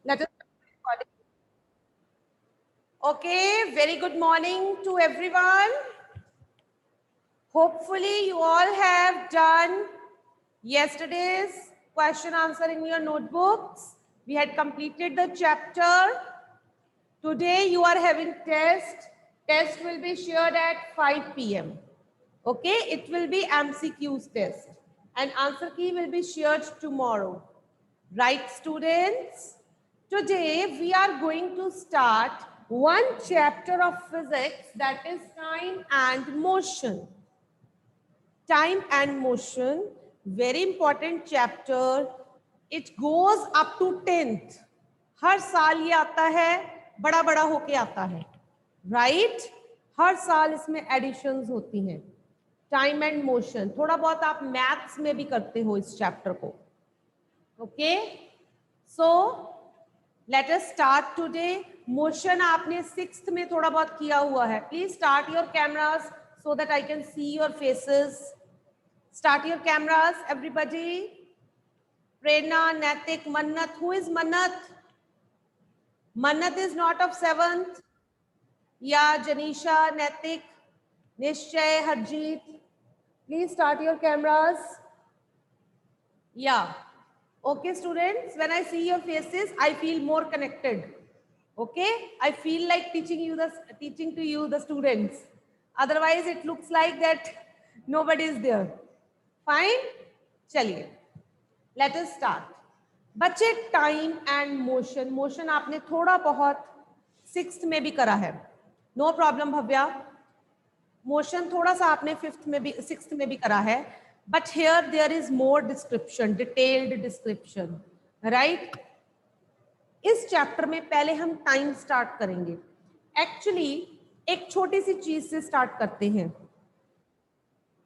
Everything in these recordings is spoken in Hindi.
Let us start. Okay, very good morning to everyone. Hopefully you all have done yesterday's question answer in your notebooks. We had completed the chapter. Today you are having test. Test will be shared at 5 p.m. Okay, it will be MCQs test and answer key will be shared tomorrow. Right, students? Today we are going to start one chapter of physics, that is time and motion. Time and motion, very important chapter. It goes up to 10th. हर साल ये आता है, बड़ा बड़ा होके आता है, राइट? हर साल इसमें एडिशंस होती हैं. टाइम एंड मोशन थोड़ा बहुत आप मैथ्स में भी करते हो इस चैप्टर को. Okay, so let us start today. Motion आपने 6th में थोड़ा बहुत किया हुआ है. Please start your cameras so that I can see your faces. Start your cameras everybody. Prerna, Naitik, Mannat. Who is मन्नत? मन्नत इज नॉट ऑफ 7th. या जनीशा, नैतिक, निश्चय, Harjeet. Please start your cameras. Yeah. Okay, students, when I see your faces, I feel more connected. Okay, I feel like teaching to you the students. Otherwise, it looks like that nobody is there. Fine. चलिए, let us start. बच्चे, टाइम एंड मोशन. मोशन आपने थोड़ा बहुत 6th में भी करा है. No problem Bhavya. मोशन थोड़ा सा आपने 5th में भी 6th में भी करा है, but here there is more description, detailed description, right? इस चैप्टर में पहले हम टाइम स्टार्ट करेंगे. एक्चुअली एक छोटी सी चीज से स्टार्ट करते हैं.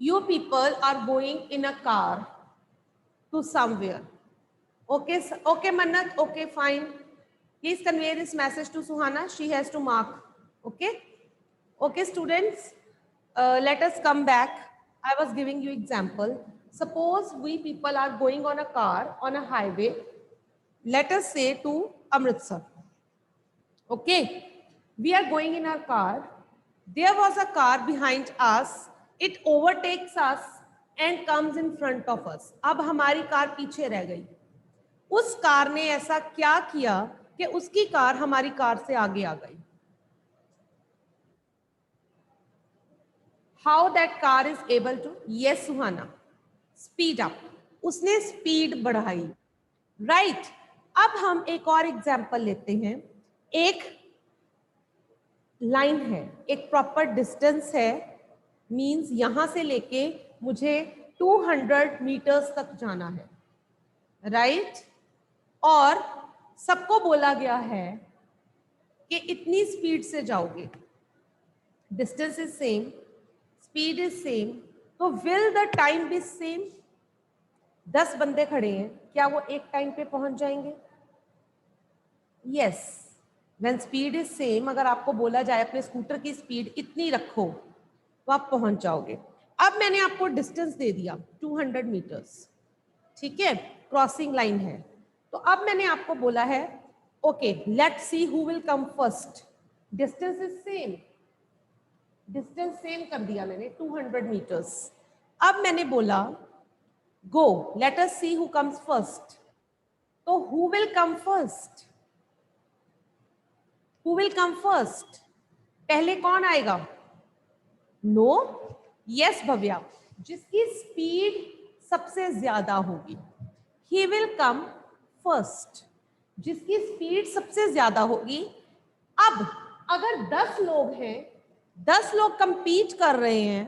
You people are going in a car to somewhere. Okay okay Mannat, okay fine. Please convey this message to Suhana, she has to mark. Okay okay students, let us come back. I was giving you example. Suppose we people are going on a car on a highway, let us say to Amritsar. Okay, we are going in our car. There was a car behind us. It overtakes us and comes in front of us. अब हमारी कार पीछे रह गई. उस कार ने ऐसा क्या किया कि उसकी कार हमारी कार से आगे आ गई? How that car is able to? Yes, Suhana. Speed up. उसने स्पीड बढ़ाई, राइट? अब हम एक और एग्जाम्पल लेते हैं. एक लाइन है, एक प्रॉपर डिस्टेंस है, मींस यहां से लेके मुझे 200 मीटर्स तक जाना है, राइट? और सबको बोला गया है कि इतनी स्पीड से जाओगे. Distance is same, speed is same, तो will the time be same? 10 बंदे खड़े हैं, क्या वो एक टाइम पे पहुंच जाएंगे? Yes. When speed is same, अगर आपको बोला जाए अपने स्कूटर की स्पीड इतनी रखो तो आप पहुंच जाओगे. अब मैंने आपको डिस्टेंस दे दिया 200 मीटर्स, ठीक है, क्रॉसिंग लाइन है. तो अब मैंने आपको बोला है okay let's see who will come first. Distance is same, distance same कर दिया मैंने 200 मीटर्स. अब मैंने बोला go, let us see who comes first. तो who will come first? Who will come first? पहले कौन आएगा? नो. यस भव्या, जिसकी स्पीड सबसे ज्यादा होगी ही विल कम फर्स्ट. जिसकी स्पीड सबसे ज्यादा होगी. अब अगर 10 लोग हैं, 10 लोग कंपीट कर रहे हैं,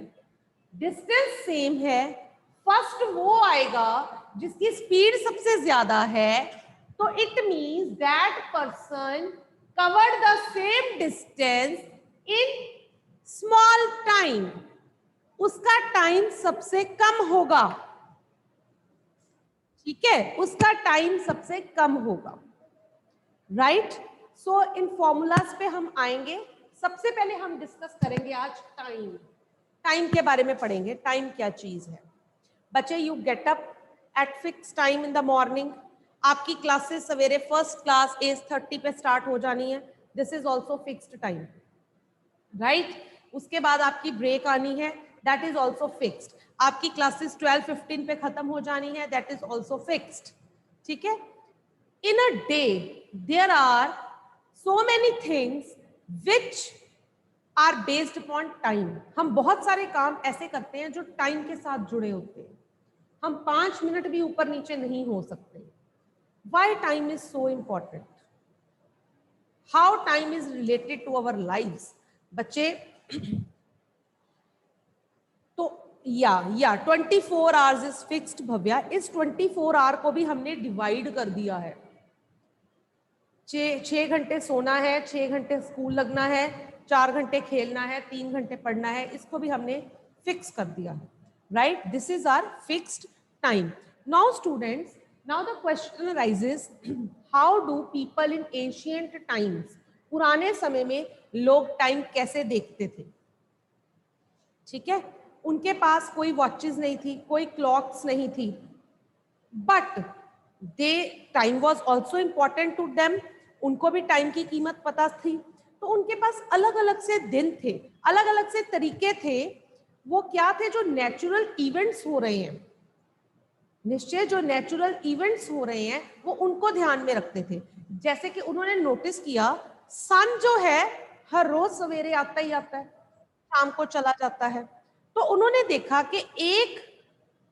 डिस्टेंस सेम है, फर्स्ट वो आएगा जिसकी स्पीड सबसे ज्यादा है, तो it means that person covered the same distance in small time. उसका टाइम सबसे कम होगा, ठीक है, उसका टाइम सबसे कम होगा, राइट? सो इन फॉर्मूलाज पे हम आएंगे. सबसे पहले हम डिस्कस करेंगे आज टाइम. टाइम के बारे में पढ़ेंगे. टाइम क्या चीज है? बच्चे, you get up at fix time in the morning, आपकी क्लासेस सवेरे फर्स्ट क्लास 8:30 पे स्टार्ट हो जानी है, this is also fixed time, right. उसके बाद आपकी ब्रेक आनी है, दैट इज ऑल्सो फिक्स्ड। आपकी क्लासेस 12:15 पे खत्म हो जानी है, दैट इज ऑल्सो फिक्स्ड, ठीक है। In a day there are so many things which are based upon time. हम बहुत सारे काम ऐसे करते हैं जो टाइम के साथ जुड़े होते हैं, हम 5 मिनट भी ऊपर नीचे नहीं हो सकते। Why time is so important, how time is related to our lives. बच्चे तो या 24 आवर्स इज फिक्स्ड भव्या, इस 24 आवर को भी हमने डिवाइड कर दिया है। 6 घंटे सोना है, 6 घंटे स्कूल लगना है, 4 घंटे खेलना है, 3 घंटे पढ़ना है, इसको भी हमने फिक्स कर दिया है, right. This is our fixed time. Now students, now the question arises, how do people in ancient times, पुराने समय में लोग टाइम कैसे देखते थे, ठीक है। उनके पास कोई वॉचेस नहीं थी, कोई क्लॉक्स नहीं थी, but they time was also important to them, उनको भी टाइम की कीमत पता थी। तो उनके पास अलग अलग से दिन थे, अलग अलग से तरीके थे। वो क्या थे, जो नेचुरल इवेंट्स हो रहे हैं, निश्चय जो नेचुरल इवेंट्स हो रहे हैं वो उनको ध्यान में रखते थे। जैसे कि उन्होंने नोटिस किया, सन जो है हर रोज सवेरे आता ही आता है, शाम को चला जाता है। तो उन्होंने देखा कि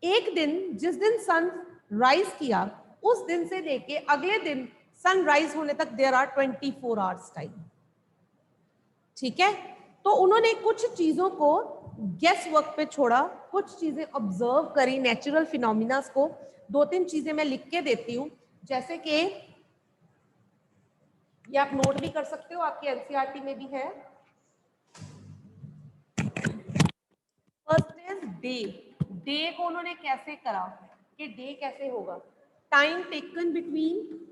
एक दिन, जिस दिन सन राइज किया, उस दिन से लेके अगले दिन सनराइज होने तक देयर आर 24 आवर्स टाइम, ठीक है। तो उन्होंने कुछ चीजों को गेस वर्क पे छोड़ा, कुछ चीजें ऑब्जर्व करी, नेचुरल फिनोमिनास को। 2-3 चीजें मैं लिख के देती हूँ, जैसे कि ये आप नोट भी कर सकते हो, आपके एनसीईआरटी में भी है। First is day. डे को उन्होंने कैसे करा कि डे कैसे होगा, time taken between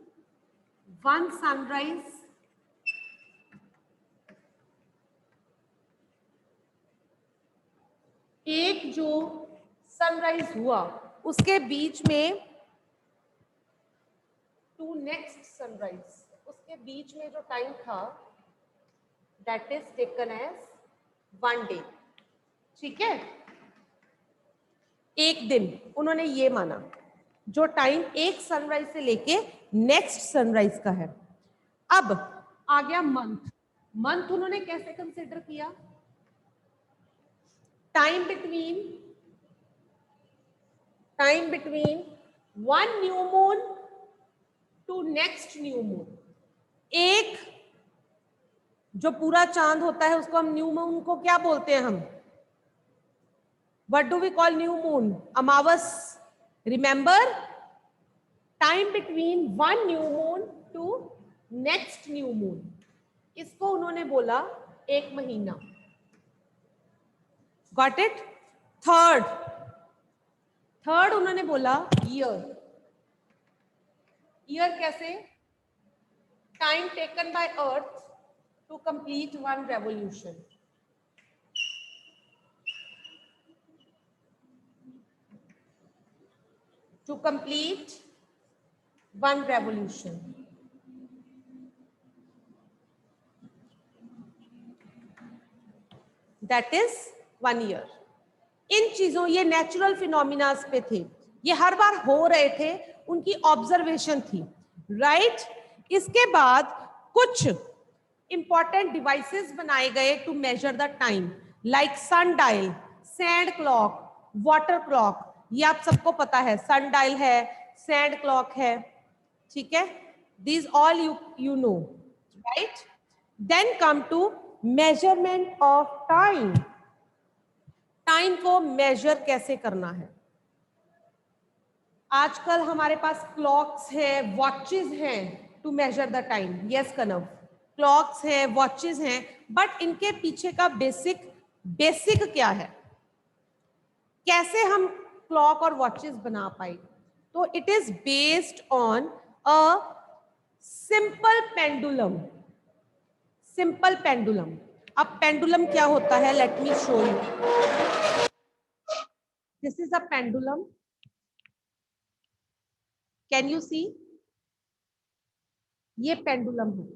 one sunrise एक जो सनराइज हुआ उसके बीच में टू नेक्स्ट सनराइज, उसके बीच में जो टाइम था that is taken as 1 day, ठीक है। एक दिन उन्होंने ये माना, जो टाइम एक सनराइज से लेके नेक्स्ट सनराइज का है। अब आ गया मंथ। मंथ उन्होंने कैसे कंसिडर किया, time between one new moon to next new moon. एक जो पूरा चांद होता है उसको हम न्यू मून को क्या बोलते हैं हम, what do we call new moon, अमावस। Remember, time between one new moon to next new moon, इसको उन्होंने बोला 1 महीना। Got it. थर्ड उन्होंने बोला ईयर। ईयर कैसे, time taken by earth to complete one revolution. To complete one revolution, that is 1 year. इन चीजों, ये नेचुरल फिनोमिनास पे थे, ये हर बार हो रहे थे, उनकी ऑब्जर्वेशन थी, राइट। इसके बाद कुछ इंपॉर्टेंट डिवाइसेस बनाए गए to measure the time, like sun dial, sand clock, water clock. ये आप सबको पता है, सन डायल है, सैंड क्लॉक है, ठीक है। These all you know, right. Then come to measurement of time. Time को मेजर कैसे करना है। आजकल हमारे पास क्लॉक्स हैं, वॉचेस हैं to measure the time. Yes कनव, क्लॉक्स हैं, वॉचेस हैं, बट इनके पीछे का बेसिक क्या है, कैसे हम क्लॉक और वॉचेस बना पाए। तो it is based on a simple pendulum. Simple pendulum. अब पेंडुलम क्या होता है, let me show you. This is a pendulum. Can you see? ये पेंडुलम है।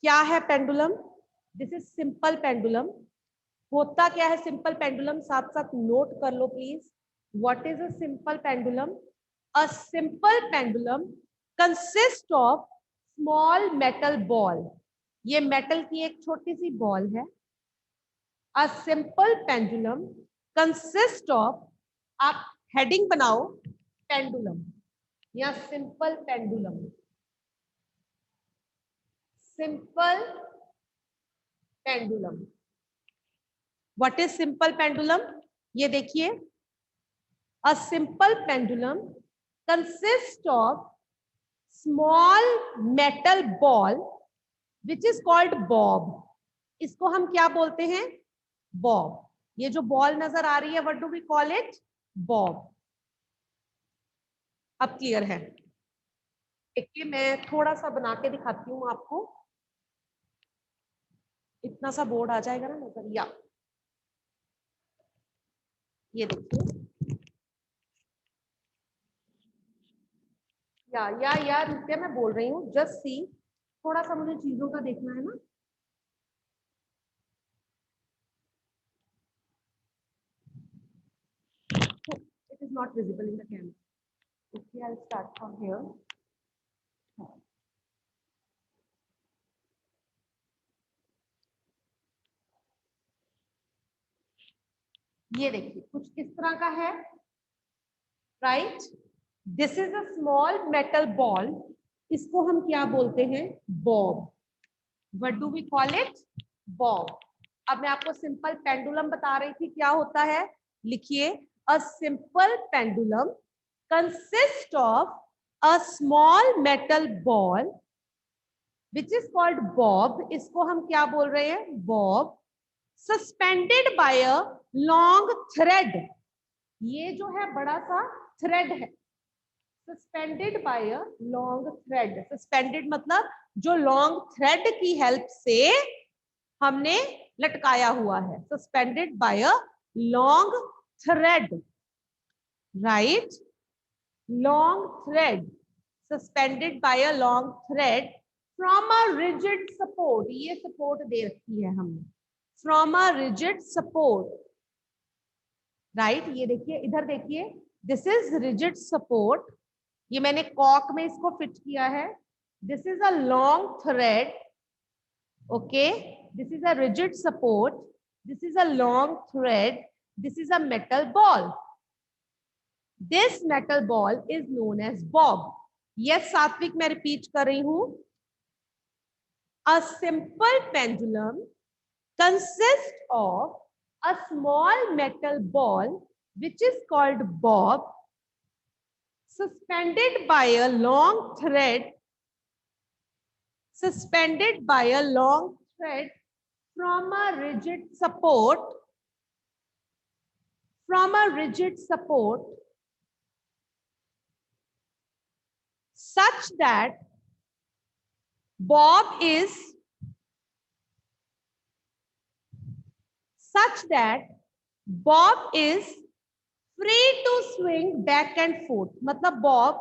क्या है pendulum? This is simple pendulum. होता क्या है सिंपल पेंडुलम, साथ साथ नोट कर लो please. What is a simple pendulum? A simple pendulum consist of small metal ball. ये मेटल की एक छोटी सी बॉल है। अ सिंपल पेंडुलम कंसिस्ट ऑफ, आप हेडिंग बनाओ पेंडुलम या simple pendulum. Simple pendulum. What is simple pendulum? ये देखिए, अ simple pendulum consist of small metal ball which is called Bob. इसको हम क्या बोलते हैं? बॉब। ये जो बॉल नजर आ रही है, what do we call it? Bob. अब क्लियर है? देखिए मैं थोड़ा सा बना के दिखाती हूँ आपको, इतना सा बोर्ड आ जाएगा ना नजर। या ये देखिए, या नित्या मैं बोल रही हूँ, जस्ट सी। थोड़ा सा मुझे चीजों का देखना है ना। It is not visible in the camera. Okay, I'll start from here. ये देखिए कुछ इस तरह का है, right? This is a small metal ball. इसको हम क्या बोलते हैं? Bob. What do we call it? Bob. अब मैं आपको सिंपल पेंडुलम बता रही थी, क्या होता है? लिखिए, अ simple pendulum consist of a small metal ball which is called Bob. इसको हम क्या बोल रहे हैं? बॉब। सस्पेंडेड बाय अ लॉन्ग थ्रेड। ये जो है बड़ा सा थ्रेड है। सस्पेंडेड बाय अ लॉन्ग थ्रेड। सस्पेंडेड मतलब जो लॉन्ग थ्रेड की हेल्प से हमने लटकाया हुआ है। Suspended bye a long thread, right? Long thread, suspended bye a long thread from a rigid support. ये सपोर्ट दे रखी है हमने, from a rigid support, right? ये देखिए, इधर देखिए, दिस इज रिजिड सपोर्ट। ये मैंने कॉक में इसको फिट किया है। This is a long thread, okay? This is a rigid support, this is a long thread, this is a metal ball. This metal ball is known as bob. Yes Satvik, मैं रिपीट कर रही हूं। A simple pendulum consists of a small metal ball which is called bob, suspended by a long thread, suspended by a long thread from a rigid support, from a rigid support, such that bob is free to swing back and forth. मतलब बॉब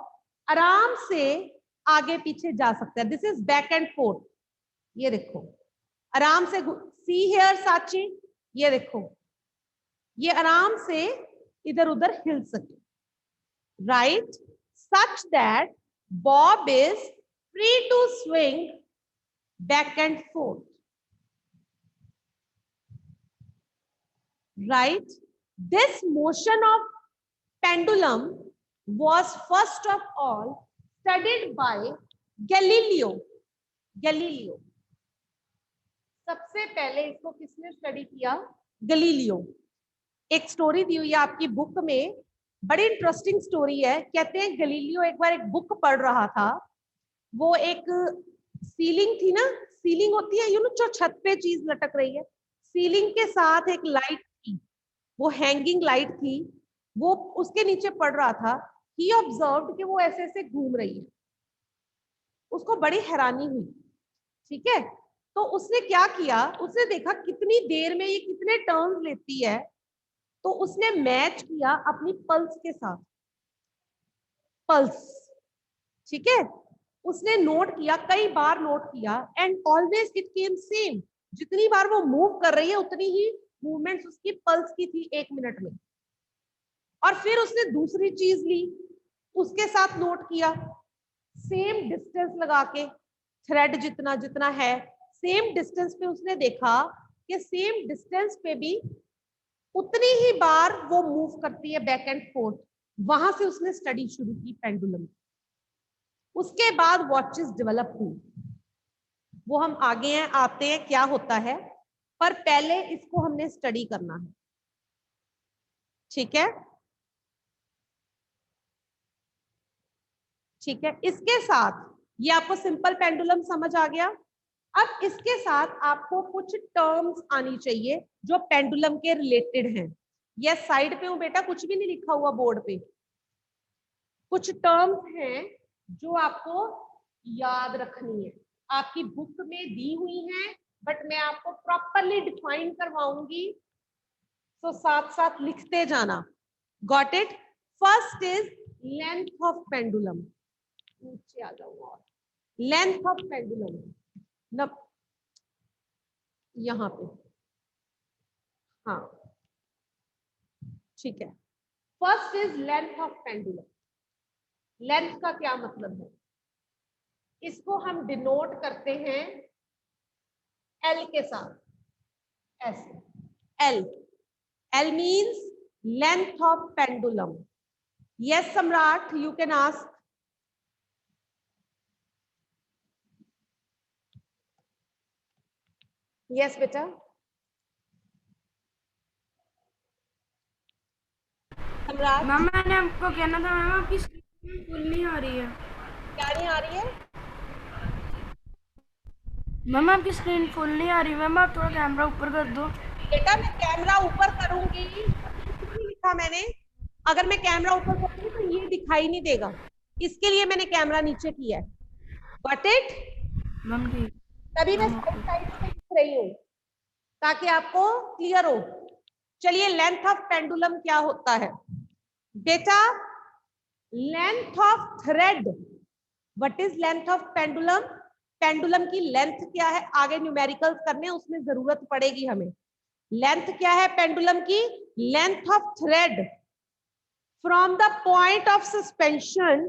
आराम से आगे पीछे जा सकता है। This is back and forth. ये देखो, आराम से, सी हेयर साची, ये देखो, ये आराम से इधर उधर हिल सके, right? Such that bob is free to swing back and forth, right? This motion of pendulum was first of all studied by Galileo. Galileo. सबसे पहले इसको किसने स्टडी किया? गलीलियो। एक स्टोरी दी हुई है आपकी बुक में, बड़ी इंटरेस्टिंग स्टोरी है। कहते हैं गलीलियो एक बार एक बुक पढ़ रहा था। वो एक सीलिंग थी ना, सीलिंग होती है यू नो, जो छत पे चीज लटक रही है, सीलिंग के साथ एक लाइट थी, वो हैंगिंग लाइट थी, वो उसके नीचे पड़ रहा था। ही ऑब्जर्व्ड कि वो ऐसे ऐसे घूम रही है। उसको बड़ी हैरानी हुई, ठीक है? तो उसने क्या किया, उसने देखा कितनी देर में ये कितने टर्न्स लेती है। तो उसने मैच किया अपनी पल्स के साथ, पल्स, ठीक है? उसने नोट किया, कई बार नोट किया, and always it came same. जितनी बार वो मूव कर रही है उतनी ही मूवमेंट्स उसकी पल्स की थी 1 मिनट में। और फिर उसने दूसरी चीज ली, उसके साथ नोट किया, सेम डिस्टेंस लगा के, थ्रेड जितना जितना है सेम डिस्टेंस पे उसने देखा कि सेम डिस्टेंस पे भी उतनी ही बार वो मूव करती है बैक एंड फोर्थ। वहां से उसने स्टडी शुरू की पेंडुलम। उसके बाद वॉचेस डेवलप हुई, वो हम आगे हैं आते हैं क्या होता है, पर पहले इसको हमने स्टडी करना है। ठीक है, ठीक है। इसके साथ ये आपको सिंपल पेंडुलम समझ आ गया। अब इसके साथ आपको कुछ टर्म्स आनी चाहिए जो पेंडुलम के रिलेटेड हैं। ये साइड पे हूं बेटा, कुछ भी नहीं लिखा हुआ बोर्ड पे। कुछ टर्म्स हैं जो आपको याद रखनी है, आपकी बुक में दी हुई हैं, बट मैं आपको प्रॉपरली डिफाइन करवाऊंगी, तो साथ साथ लिखते जाना। Got it? First is length of pendulum. नीचे आ जाऊंगा और लेंथ ऑफ पेंडुलम न, यहाँ पे, हाँ ठीक है। First is length of pendulum. Length का क्या मतलब है? इसको हम डिनोट करते हैं एल के साथ, ऐसे। L, L means length of pendulum. Yes सम्राट, यू कैन आस्क। यस बेटा। सम्राट, मैम मैंने आपको कहना था मैम, आपकी स्क्रीन फुल नहीं आ रही है। क्या नहीं आ रही है? मैम आपकी स्क्रीन फुल नहीं आ रही, मैम आप थोड़ा कैमरा ऊपर कर दो। बेटा मैं कैमरा ऊपर करूंगी, कुछ नहीं लिखा मैंने। अगर मैं कैमरा ऊपर करूंगी तो ये दिखाई नहीं देगा, इसके लिए मैंने कैमरा नीचे किया है। Got it? मैम ठीक। तभी मैं मैम साइड ओके। साइड से लिख रही हूँ ताकि आपको क्लियर हो। चलिए, लेंथ ऑफ पेंडुलम क्या होता है बेटा? Length of thread. What is length of pendulum? Pendulum की लेंथ क्या है, आगे न्यूमेरिकल्स करने उसमें जरूरत पड़ेगी हमें। लेंथ क्या है पेंडुलम की? Length of thread from the point of suspension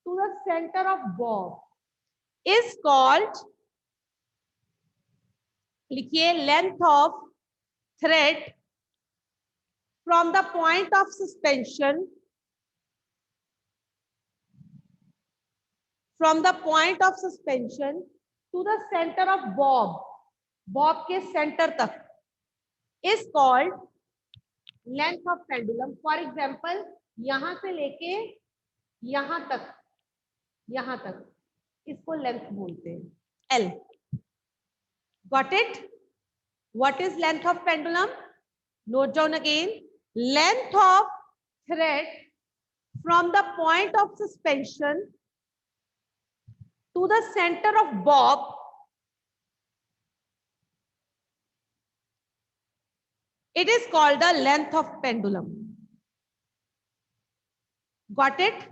to the center of bob is called, लिखिए, length of thread from the point of suspension, from the point of suspension to the center of bob, bob के सेंटर तक, is called length of pendulum. For example, यहां से लेके यहां तक, यहां तक, इसको लेंथ बोलते हैं, L. Got it? What is length of pendulum? Note down again. Length of thread from the point of suspension to the center of bob it is called the length of pendulum. Got it?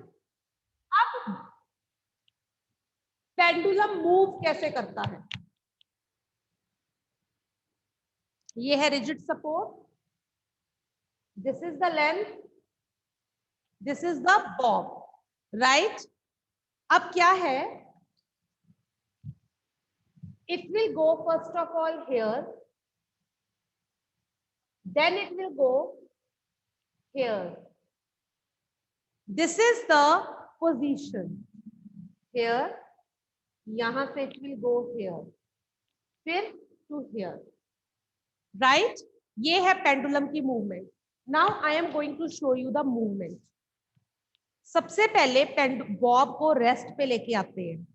अब पेंडुलम मूव कैसे करता है? ये है rigid support, this is the length, this is the Bob, right? अब क्या है, it will go first of all here, then it will go here. This is the position here, यहां से it will go here, फिर to here, right? ये है पेंडुलम की movement. Now I am going to show you the movement. सबसे पहले बॉब को रेस्ट पे लेके आते हैं।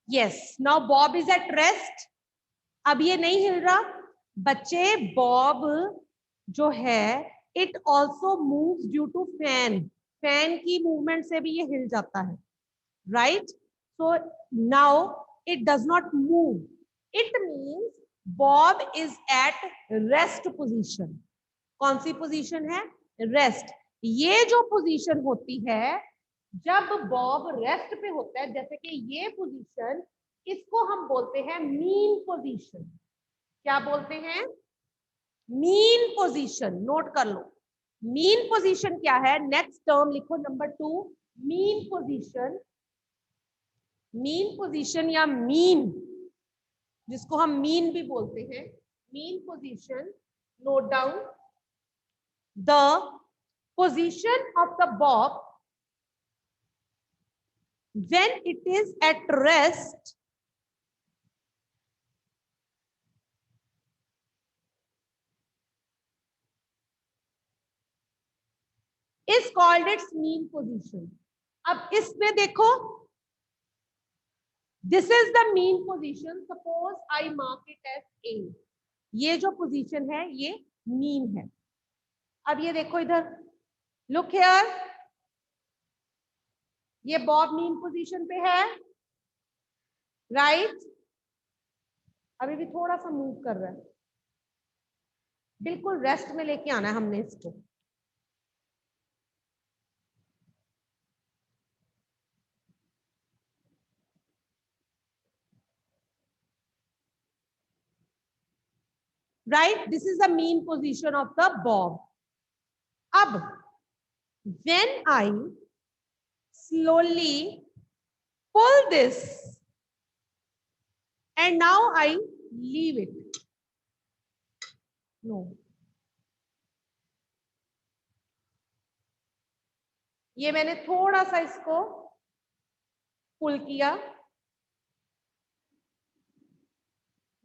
Yes, now bob is at rest. अब ये नहीं हिल रहा बच्चे. बॉब जो है it also moves due to fan. Fan की मूवमेंट से भी ये हिल जाता है, राइट? So now it does not move. It means bob is at rest position. कौन सी पोजीशन है? रेस्ट. ये जो पोजीशन होती है जब बॉब रेस्ट पे होता है, जैसे कि ये पोजीशन, इसको हम बोलते हैं मीन पोजीशन. क्या बोलते हैं? Mean position. नोट कर लो. मीन पोजीशन क्या है? नेक्स्ट टर्म लिखो, number 2. Mean position. Mean position या मीन, जिसको हम मीन भी बोलते हैं, mean position. Note down. The position of the Bob when it is at rest is called its mean position. अब इसमें देखो, this is the mean position. Suppose I mark it as A. ये जो पोजीशन है ये मीन है. अब ये देखो इधर, लुक हियर, ये बॉब मीन पोजीशन पे है, राइट? अभी भी थोड़ा सा मूव कर रहा है. बिल्कुल रेस्ट में लेके आना है हमने इसको. Right? This is the mean position of the bob. Ab, when I slowly pull this and now I leave it. No. ये मैंने थोड़ा सा इसको पुल किया.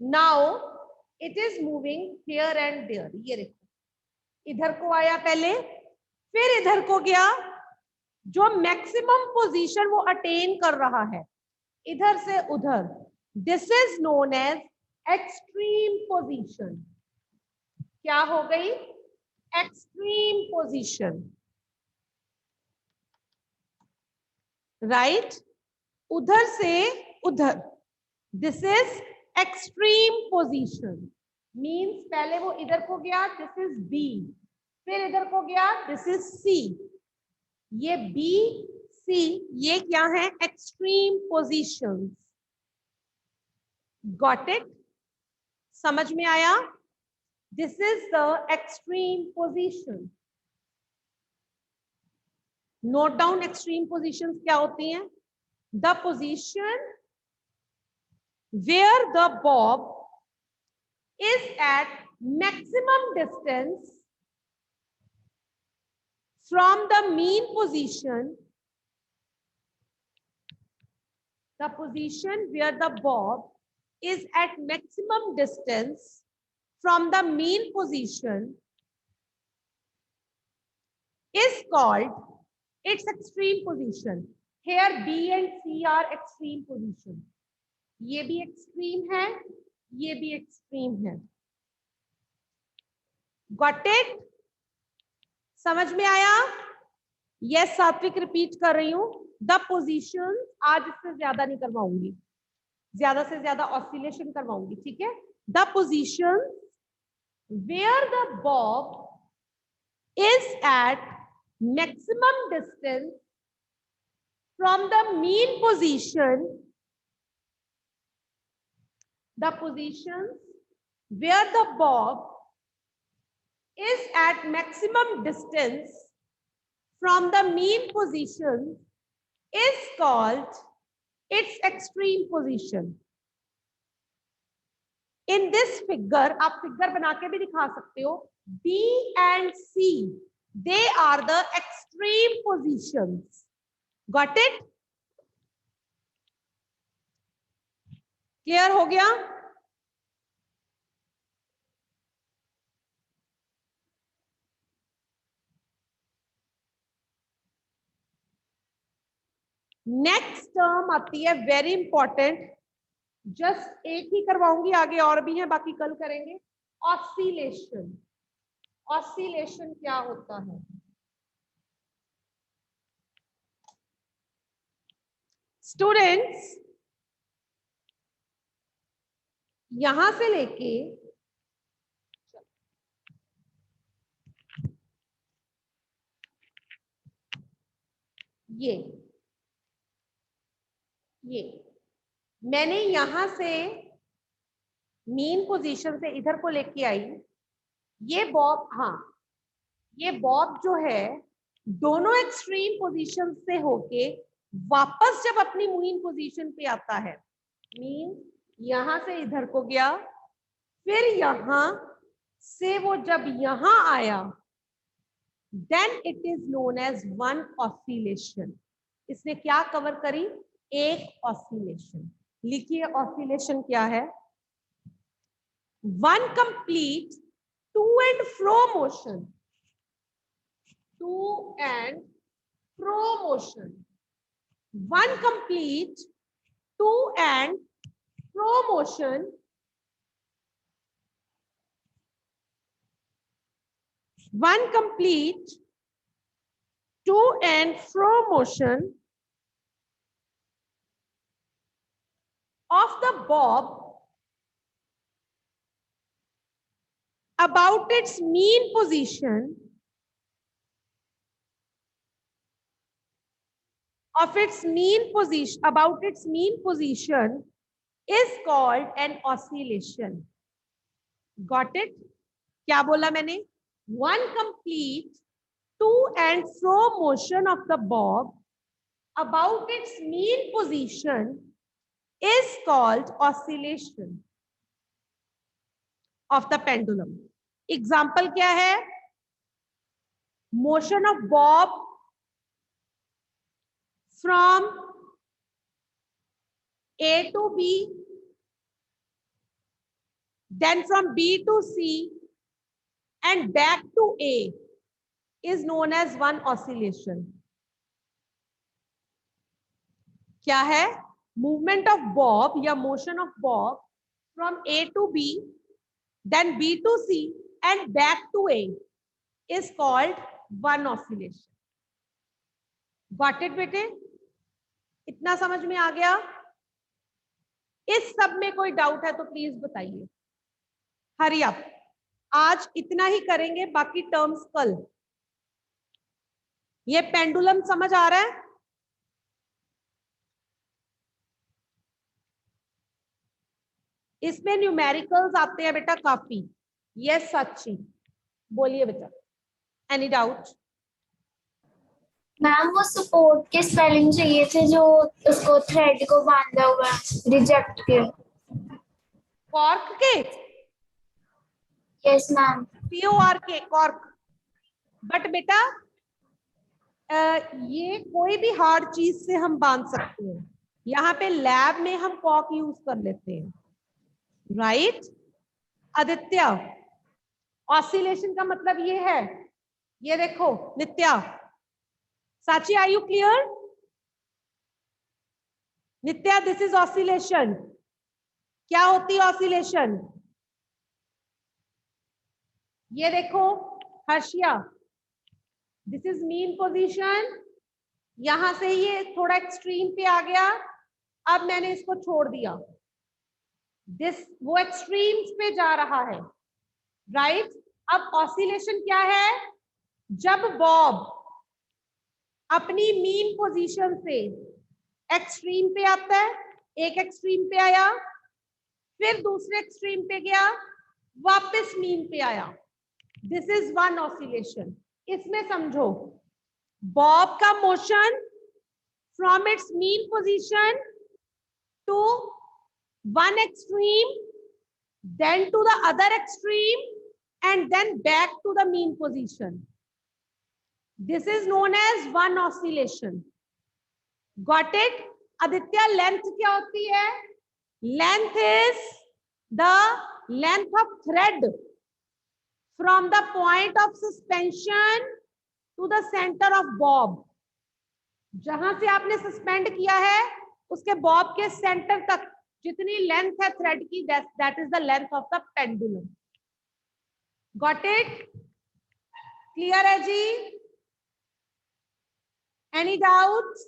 Now it is moving here and there. ये देखो, इधर को आया पहले, फिर इधर को गया. जो मैक्सिमम पोजीशन वो अटेन कर रहा है इधर से उधर, this is known as extreme position. क्या हो गई? Extreme position, right? उधर से उधर, this is extreme position. Means पहले वो इधर को गया, दिस इज बी, फिर इधर को गया, दिस इज सी. ये बी सी, ये क्या है? Extreme positions. Got it? समझ में आया? This is the extreme position. Note down extreme positions क्या होती हैं. The position where the bob is at maximum distance from the mean position. The position where the bob is at maximum distance from the mean position is called its extreme position. Here B and C are extreme position. ये भी एक्सट्रीम है, ये भी एक्सट्रीम है. Got it? समझ में आया? यस सात्विक, रिपीट कर रही हूं. द पोजीशन, आज इससे ज्यादा नहीं करवाऊंगी, ज्यादा से ज्यादा ऑसिलेशन करवाऊंगी, ठीक है? The position where the bob is at maximum distance from the mean position. The positions where the bob is at maximum distance from the mean position is called its extreme position. In this figure, आप फिगर बना के भी दिखा सकते हो. B and C, they are the extreme positions. Got it? Clear हो गया? नेक्स्ट टर्म आती है वेरी इंपॉर्टेंट, जस्ट एक ही करवाऊंगी, आगे और भी है, बाकी कल करेंगे। ऑसिलेशन। ऑसिलेशन क्या होता है? स्टूडेंट्स, यहां से लेके ये मैंने यहां से मीन पोजीशन से इधर को लेके आई, ये बॉब, हाँ ये बॉब जो है दोनों एक्सट्रीम पोजीशन से होके वापस जब अपनी मीन पोजीशन पे आता है, मीन यहां से इधर को गया, फिर यहां से वो जब यहां आया, then it is known as one oscillation. इसने क्या कवर करी? एक ऑसिलेशन। लिखिए ऑसिलेशन क्या है? One complete to and fro motion, to and fro motion, one complete to and fro motion, one complete to and fro motion of the bob about its mean position, about its mean position is called an oscillation. Got it? क्या बोला मैंने? One complete to and fro motion of the bob about its mean position is called oscillation of the pendulum. Example क्या है? Motion of bob from A to B, then from B to C and back to A is known as one oscillation. क्या है? Movement of bob या motion of bob from A to B, then B to C and back to A is called one oscillation. Got it बेटे? इतना समझ में आ गया? इस सब में कोई डाउट है तो प्लीज बताइए। Hurry up. आज इतना ही करेंगे, बाकी टर्म्स कल। ये पेंडुलम समझ आ रहा है? इसमें न्यूमेरिकल्स आते हैं बेटा काफी। यस सच्ची, बोलिए बेटा, एनी डाउट? मैम वो सपोर्ट के स्पेलिंग चाहिए थे जो उसको थ्रेड को बांधा हुआ रिजेक्ट के। कॉर्क के? Yes ma'am. CORK, cork. But बेटा ये कोई भी हार्ड चीज से हम बांध सकते हैं। यहाँ पे लैब में हम कॉर्क यूज कर लेते हैं, राइट? आदित्य, ऑसिलेशन का मतलब ये है, ये देखो Nitya, Sachi are you clear? Nitya, this is oscillation. क्या होती है ऑसिलेशन? ये देखो Harshiya, this is mean position, यहां से ये थोड़ा एक्सट्रीम पे आ गया, अब मैंने इसको छोड़ दिया, दिस वो एक्सट्रीम्स पे जा रहा है, राइट? अब ऑसिलेशन क्या है? जब बॉब अपनी मीन पोजीशन से एक्सट्रीम पे आता है, एक एक्सट्रीम पे आया, फिर दूसरे एक्सट्रीम पे गया, वापस मीन पे आया, दिस इज वन ऑसिलेशन। इसमें समझो, बॉब का motion from its mean position to one extreme, then to the other extreme and then back to the mean position. This is known as one oscillation. Got it? Aditya, length क्या होती है? Length is the length of thread from the point of suspension to the center of bob. जहां से आपने सस्पेंड किया है उसके बॉब के सेंटर तक जितनी लेंथ है थ्रेड की, that is the length of the pendulum. Got it? Clear है जी? Any doubts?